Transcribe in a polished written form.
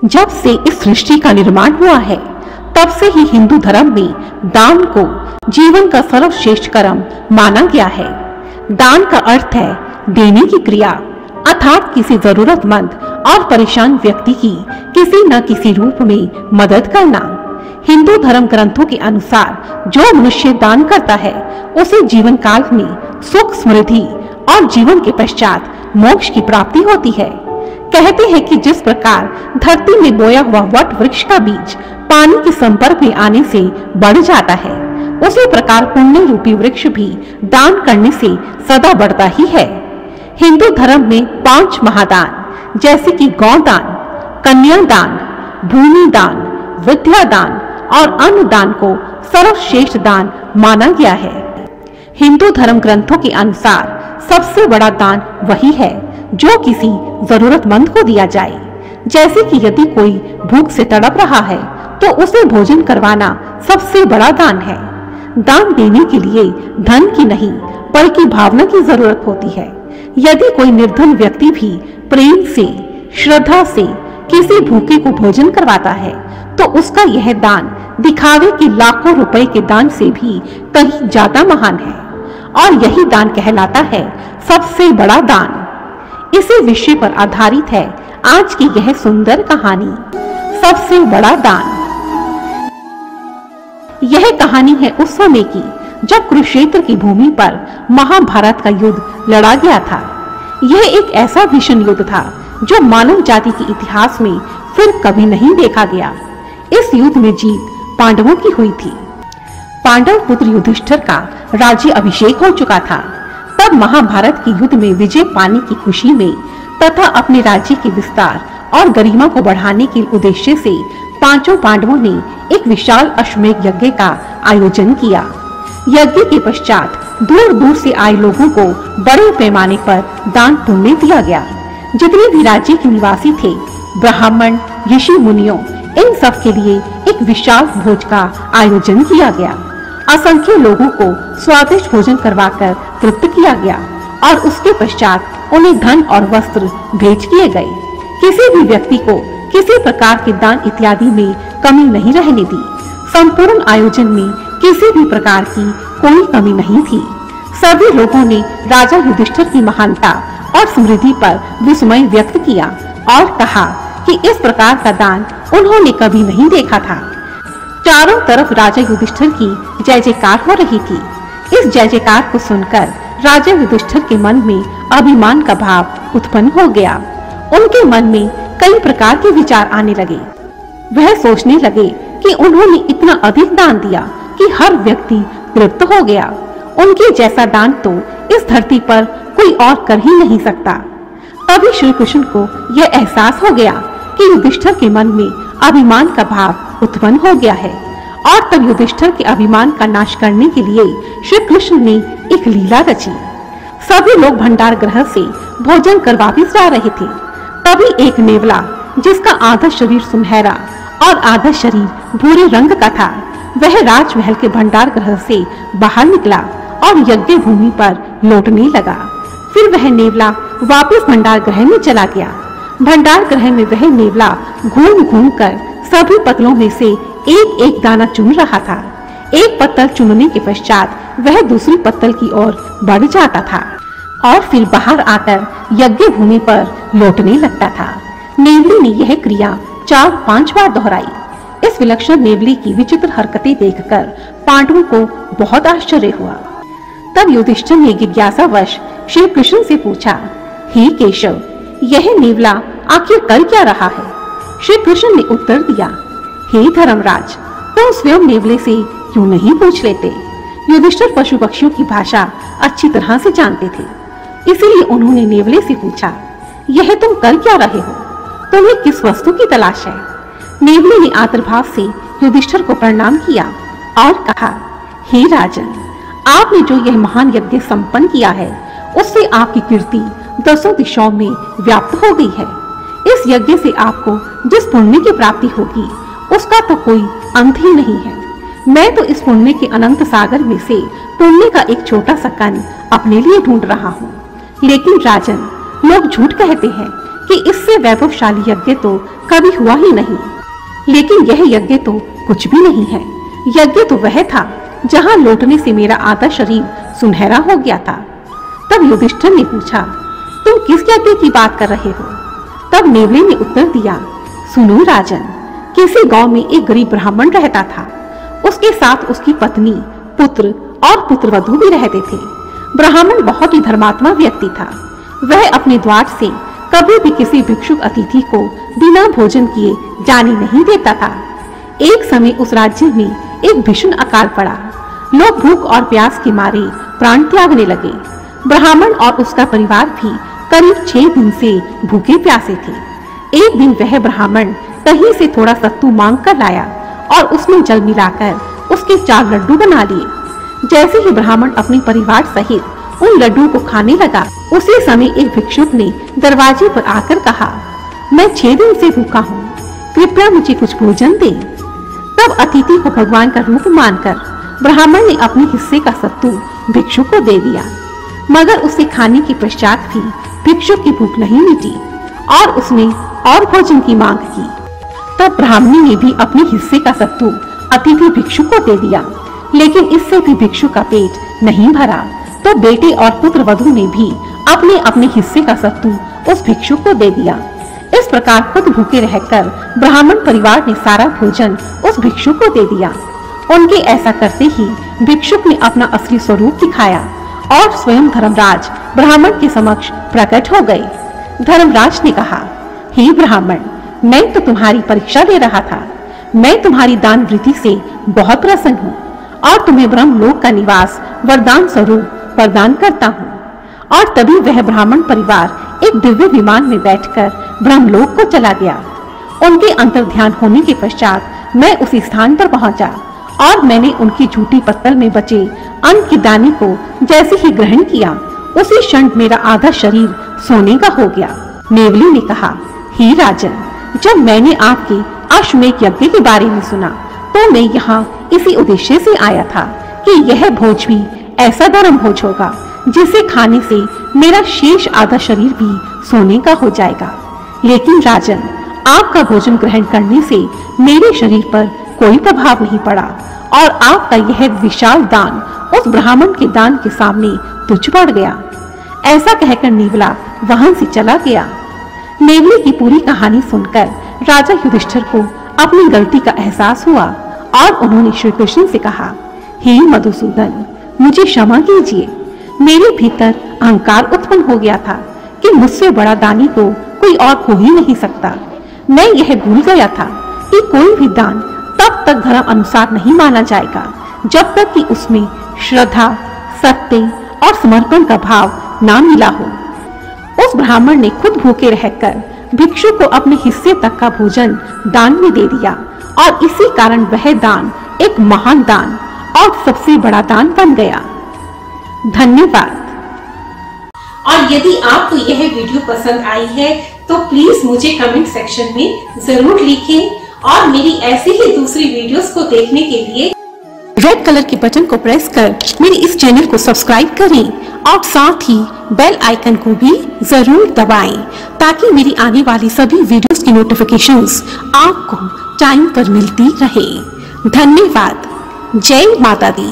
जब से इस सृष्टि का निर्माण हुआ है तब से ही हिंदू धर्म में दान को जीवन का सर्वश्रेष्ठ कर्म माना गया है। दान का अर्थ है देने की क्रिया, अर्थात किसी जरूरतमंद और परेशान व्यक्ति की किसी न किसी रूप में मदद करना। हिंदू धर्म ग्रंथों के अनुसार जो मनुष्य दान करता है उसे जीवन काल में सुख, समृद्धि और जीवन के पश्चात मोक्ष की प्राप्ति होती है। कहते हैं कि जिस प्रकार धरती में बोया हुआ वट वृक्ष का बीज पानी के संपर्क में आने से बढ़ जाता है, उसी प्रकार पुण्य रूपी वृक्ष भी दान करने से सदा बढ़ता ही है। हिंदू धर्म में 5 महादान जैसे कि गौदान, कन्यादान, भूमि दान, विद्या दान और अन्न दान को सर्वश्रेष्ठ दान माना गया है। हिंदू धर्म ग्रंथों के अनुसार सबसे बड़ा दान वही है जो किसी जरूरतमंद को दिया जाए। जैसे कि यदि कोई भूख से तड़प रहा है तो उसे भोजन करवाना सबसे बड़ा दान है। दान देने के लिए धन की नहीं बल्कि भावना की जरूरत होती है। यदि कोई निर्धन व्यक्ति भी प्रेम से, श्रद्धा से किसी भूखे को भोजन करवाता है तो उसका यह दान दिखावे के लाखों रुपए के दान से भी कहीं ज्यादा महान है और यही दान कहलाता है सबसे बड़ा दान। इसी विषय पर आधारित है आज की यह सुंदर कहानी, सबसे बड़ा दान। यह कहानी है उस समय की जब कुरुक्षेत्र की भूमि पर महाभारत का युद्ध लड़ा गया था। यह एक ऐसा भीषण युद्ध था जो मानव जाति के इतिहास में फिर कभी नहीं देखा गया। इस युद्ध में जीत पांडवों की हुई थी। पांडव पुत्र युधिष्ठिर का राज्य अभिषेक हो चुका था। तब महाभारत के युद्ध में विजय पाने की खुशी में तथा अपने राज्य के विस्तार और गरिमा को बढ़ाने के उद्देश्य से पांचों पांडवों ने एक विशाल अश्वमेध यज्ञ का आयोजन किया। यज्ञ के पश्चात दूर दूर से आए लोगों को बड़े पैमाने पर दान पुण्य दिया गया। जितने भी राज्य के निवासी थे, ब्राह्मण, ऋषि मुनियों, इन सब के लिए एक विशाल भोज का आयोजन किया गया। असंख्य लोगों को स्वादिष्ट भोजन करवाकर तृप्त किया गया और उसके पश्चात उन्हें धन और वस्त्र भेंट किए गए। किसी भी व्यक्ति को किसी प्रकार के दान इत्यादि में कमी नहीं रहने दी। संपूर्ण आयोजन में किसी भी प्रकार की कोई कमी नहीं थी। सभी लोगों ने राजा युधिष्ठिर की महानता और समृद्धि पर विस्मय व्यक्त किया और कहा कि इस प्रकार का दान उन्होंने कभी नहीं देखा था। चारों तरफ राजा युधिष्ठिर की जय जयकार हो रही थी। इस जय जयकार को सुनकर राजा युधिष्ठिर के मन में अभिमान का भाव उत्पन्न हो गया। उनके मन में कई प्रकार के विचार आने लगे। वह सोचने लगे कि उन्होंने इतना अधिक दान दिया कि हर व्यक्ति तृप्त हो गया। उनके जैसा दान तो इस धरती पर कोई और कर ही नहीं सकता। तभी श्री कृष्ण को यह एहसास हो गया कि युधिष्ठिर के मन में अभिमान का भाव उत्पन्न हो गया है और तब युधिष्ठिर के अभिमान का नाश करने के लिए श्री कृष्ण ने एक लीला रची। सभी लोग भंडार गृह से भोजन कर वापिस जा रहे थे। तभी एक नेवला जिसका आधा शरीर सुनहरा और आधा शरीर भूरे रंग का था, वह राजमहल के भंडार गृह से बाहर निकला और यज्ञ भूमि पर लौटने लगा। फिर वह नेवला वापस भंडार गृह में चला गया। भंडार गृह में वह नेवला घूम घूम कर सभी पत्तलों में से एक एक दाना चुन रहा था। एक पत्तल चुनने के पश्चात वह दूसरी पत्तल की ओर बढ़ जाता था और फिर बाहर आकर यज्ञ भूमि पर लौटने लगता था। नेवली ने यह क्रिया 4-5 बार दोहराई। इस विलक्षण नेवली की विचित्र हरकतें देखकर पांडवों को बहुत आश्चर्य हुआ। तब युधिष्ठिर ने जिज्ञासावश श्री कृष्ण से पूछा, हे केशव, यह नेवला आखिर कर क्या रहा है? श्री कृष्ण ने उत्तर दिया, हे धर्मराज, तुम स्वयं नेवले से क्यों नहीं पूछ लेते? युधिष्ठिर पशु पक्षियों की भाषा अच्छी तरह से जानते थे, इसीलिए उन्होंने नेवले से पूछा, यह तुम कर क्या रहे हो? तुम्हें किस वस्तु की तलाश है? नेवले ने आदरभाव से युधिष्ठिर को प्रणाम किया और कहा, हे राजन, आपने जो यह महान यज्ञ संपन्न किया है उससे आपकी कीर्ति 10 दिशाओं में व्याप्त हो गई है। इस यज्ञ से आपको जिस पुण्य की प्राप्ति होगी उसका तो कोई अंत ही नहीं है। मैं तो इस पुण्य के अनंत सागर में से पुण्य का एक छोटा सा कण अपने लिए ढूंढ रहा हूँ। लेकिन राजन, लोग झूठ कहते हैं कि इससे वैभवशाली यज्ञ तो कभी हुआ ही नहीं। लेकिन यह यज्ञ तो कुछ भी नहीं है। यज्ञ तो वह था जहाँ लौटने से मेरा आधा शरीर सुनहरा हो गया था। तब युधिष्ठिर ने पूछा, तुम किस यज्ञ की बात कर रहे हो? तब नेवले ने उत्तर दिया, सुनो राजन, किसी गांव में एक गरीब ब्राह्मण रहता था। उसके साथ उसकी पत्नी, पुत्र और पुत्रवधू भी रहते थे। ब्राह्मण बहुत ही धर्मात्मा व्यक्ति था। वह अपने द्वार से कभी भी किसी भिक्षुक अतिथि को बिना भोजन किए जाने नहीं देता था। एक समय उस राज्य में एक भीषण अकाल पड़ा। लोग भूख और प्यास के मारे प्राण त्यागने लगे। ब्राह्मण और उसका परिवार भी करीब 6 दिन से भूखे प्यासे थे। एक दिन वह ब्राह्मण कहीं से थोड़ा सत्तू मांग कर लाया और उसमें जल मिलाकर उसके 4 लड्डू बना लिए। जैसे ही ब्राह्मण अपने परिवार सहित उन लड्डुओं को खाने लगा, उसी समय एक भिक्षुक ने दरवाजे पर आकर कहा, मैं 6 दिन से भूखा हूँ, कृपया मुझे कुछ भोजन दे। तब अतिथि को भगवान का रूप मानकर ब्राह्मण ने अपने हिस्से का सत्तू भिक्षुक को दे दिया। मगर उसे खाने के पश्चात भी भिक्षुक की भूख नहीं मिटी और उसने और भोजन की मांग की। तब ब्राह्मणी ने भी अपने हिस्से का सत्तू अतिथि भिक्षुक को दे दिया, लेकिन इससे भी भिक्षुक का पेट नहीं भरा। तो बेटे और पुत्र वधू ने भी अपने अपने हिस्से का सत्तू उस भिक्षुक को दे दिया। इस प्रकार खुद भूखे रहकर ब्राह्मण परिवार ने सारा भोजन उस भिक्षुक को दे दिया। उनके ऐसा करते ही भिक्षुक ने अपना असली स्वरूप दिखाया और स्वयं धर्मराज ब्राह्मण के समक्ष प्रकट हो गए। धर्मराज ने कहा, हे ब्राह्मण, मैं तो तुम्हारी परीक्षा ले रहा था। मैं तुम्हारी दान वृत्ति से बहुत प्रसन्न हूँ और तुम्हें ब्रह्मलोक का निवास वरदान स्वरूप प्रदान करता हूँ। और तभी वह ब्राह्मण परिवार एक दिव्य विमान में बैठकर ब्रह्मलोक को चला गया। उनके अंतर्ध्यान होने के पश्चात मैं उसी स्थान पर पहुंचा और मैंने उनकी झूठी पत्तल में बचे अन्न के दाने को जैसे ही ग्रहण किया, उसी क्षण मेरा आधा शरीर सोने का हो गया। नेवली ने कहा, हे राजन, जब मैंने आपके अश्वमेध यज्ञ के बारे में सुना तो मैं यहाँ इसी उद्देश्य से आया था कि यह भोज भी ऐसा धर्म भोज होगा जिसे खाने से मेरा शेष आधा शरीर भी सोने का हो जाएगा। लेकिन राजन, आपका भोजन ग्रहण करने से मेरे शरीर पर कोई प्रभाव नहीं पड़ा और आपका यह विशाल दान उस ब्राह्मण के दान के सामने तुच्छ पड़ गया। ऐसा कहकर नेवला वहां से चला गया। नेवले की पूरी कहानी सुनकर राजा युधिष्ठिर को अपनी गलती का एहसास हुआ और उन्होंने श्री कृष्ण से कहा, हे मधुसूदन, मुझे क्षमा कीजिए। मेरे भीतर अहंकार उत्पन्न हो गया था कि मुझसे बड़ा दानी को कोई और हो ही नहीं सकता। मैं यह भूल गया था कि कोई भी दान तब तक धर्म अनुसार नहीं माना जाएगा जब तक कि उसमें श्रद्धा, सत्य और समर्पण का भाव ना मिला हो। उस ब्राह्मण ने खुद भूखे रहकर भिक्षु को अपने हिस्से तक का भोजन दान में दे दिया और इसी कारण वह दान एक महान दान और सबसे बड़ा दान बन गया। धन्यवाद। और यदि आपको यह वीडियो पसंद आई है तो प्लीज मुझे कमेंट सेक्शन में जरूर लिखें और मेरी ऐसी ही दूसरी वीडियोस को देखने के लिए रेड कलर के बटन को प्रेस कर मेरे इस चैनल को सब्सक्राइब करें और साथ ही बेल आइकन को भी जरूर दबाएं ताकि मेरी आने वाली सभी वीडियोस की नोटिफिकेशंस आपको टाइम पर मिलती रहे। धन्यवाद। जय माता दी।